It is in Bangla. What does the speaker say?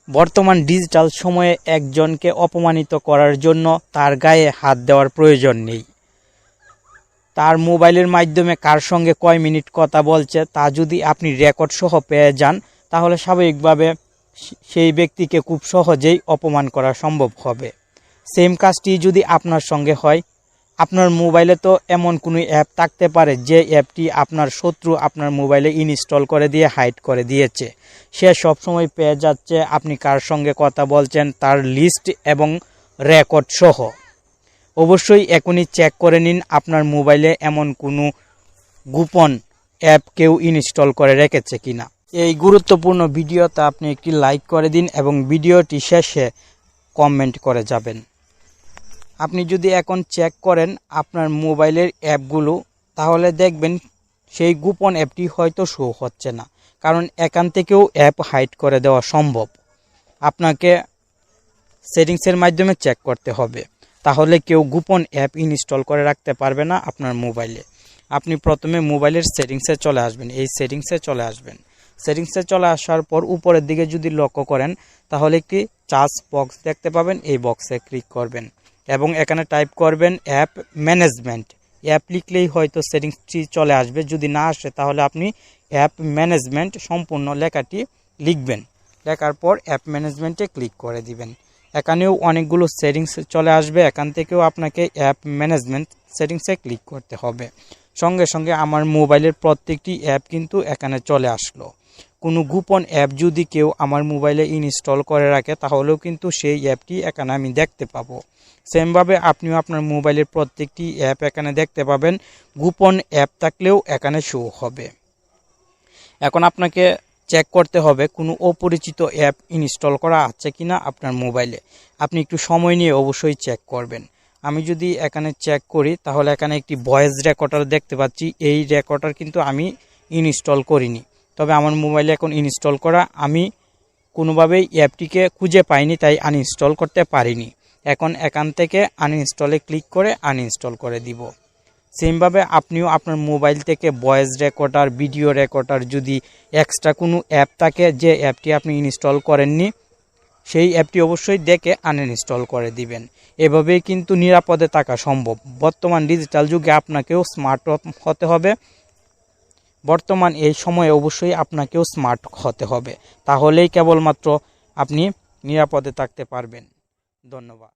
বর্তমান ডিজিটাল সময়ে একজনকে অপমানিত করার জন্য তার গায়ে হাত দেওয়ার প্রয়োজন নেই। তার মোবাইলের মাধ্যমে কার সঙ্গে কয় মিনিট কথা বলছে তা যদি আপনি রেকর্ড সহ পেয়ে যান, তাহলে স্বাভাবিকভাবে সেই ব্যক্তিকে খুব সহজেই অপমান করা সম্ভব হবে। সেম কাজটি যদি আপনার সঙ্গে হয়, আপনার মোবাইলে তো এমন কোনো অ্যাপ থাকতে পারে যে অ্যাপটি আপনার শত্রু আপনার মোবাইলে ইনস্টল করে দিয়ে হাইড করে দিয়েছে। সে সবসময় পেয়ে যাচ্ছে আপনি কার সঙ্গে কথা বলছেন তার লিস্ট এবং রেকর্ড সহ। অবশ্যই এখনই চেক করে নিন আপনার মোবাইলে এমন কোনো গোপন অ্যাপ কেউ ইনস্টল করে রেখেছে কিনা। এই গুরুত্বপূর্ণ ভিডিওতে আপনি একটি লাইক করে দিন এবং ভিডিওটি শেষে কমেন্ট করে যাবেন। আপনি যদি এখন চেক করেন আপনার মোবাইলের অ্যাপগুলো, তাহলে দেখবেন সেই গোপন অ্যাপটি হয়তো শো হচ্ছে না, কারণ এখান থেকেও অ্যাপ হাইড করে দেওয়া সম্ভব। আপনাকে সেটিংসের মাধ্যমে চেক করতে হবে, তাহলে কেউ গোপন অ্যাপ ইনস্টল করে রাখতে পারবে না আপনার মোবাইলে। আপনি প্রথমে মোবাইলের সেটিংসে চলে আসবেন। এই সেটিংসে চলে আসার পর উপরের দিকে যদি লক্ষ্য করেন, তাহলে একটি চার্জ বক্স দেখতে পাবেন। এই বক্সে ক্লিক করবেন এবং এখানে টাইপ করবেন অ্যাপ ম্যানেজমেন্ট। অ্যাপ লিখলেই হয়তো সেটিংসটি চলে আসবে, যদি না আসে তাহলে আপনি অ্যাপ ম্যানেজমেন্ট সম্পূর্ণ লেখাটি লিখবেন। লেখার পর অ্যাপ ম্যানেজমেন্টে ক্লিক করে দিবেন। এখানেও অনেকগুলো সেটিংস চলে আসবে, এখান থেকেও আপনাকে অ্যাপ ম্যানেজমেন্ট সেটিংসে ক্লিক করতে হবে। সঙ্গে সঙ্গে আমার মোবাইলের প্রত্যেকটি অ্যাপ কিন্তু এখানে চলে আসলো। কোনো গোপন অ্যাপ যদি কেউ আমার মোবাইলে ইনস্টল করে রাখে, তাহলেও কিন্তু সেই অ্যাপটি এখানে আমি দেখতে পাবো। সেমভাবে আপনিও আপনার মোবাইলের প্রত্যেকটি অ্যাপ এখানে দেখতে পাবেন। গোপন অ্যাপ থাকলেও এখানে শো হবে। এখন আপনাকে চেক করতে হবে কোনো অপরিচিত অ্যাপ ইনস্টল করা আছে কিনা আপনার মোবাইলে। আপনি একটু সময় নিয়ে অবশ্যই চেক করবেন। আমি যদি এখানে চেক করি, তাহলে এখানে একটি ভয়েস রেকর্ডার দেখতে পাচ্ছি। এই রেকর্ডার কিন্তু আমি ইনস্টল করিনি, তবে আমার মোবাইলে এখন ইনস্টল করা। আমি কোনোভাবেই অ্যাপটিকে খুঁজে পাইনি, তাই আনইনস্টল করতে পারিনি। এখন এখান থেকে আনইনস্টলে ক্লিক করে আনইনস্টল করে দিব। সেমভাবে আপনিও আপনার মোবাইল থেকে ভয়েস রেকর্ডার, ভিডিও রেকর্ডার যদি এক্সট্রা কোনো অ্যাপ থাকে যে অ্যাপটি আপনি ইনস্টল করেননি, সেই অ্যাপটি অবশ্যই দেখে আনইনস্টল করে দিবেন। এভাবেই কিন্তু নিরাপদে থাকা সম্ভব। বর্তমান ডিজিটাল যুগে আপনাকেও স্মার্ট হতে হবে। বর্তমান এই সময়ে অবশ্যই আপনাকেও স্মার্ট হতে হবে, তাহলেই কেবলমাত্র আপনি নিরাপদে থাকতে পারবেন। ধন্যবাদ।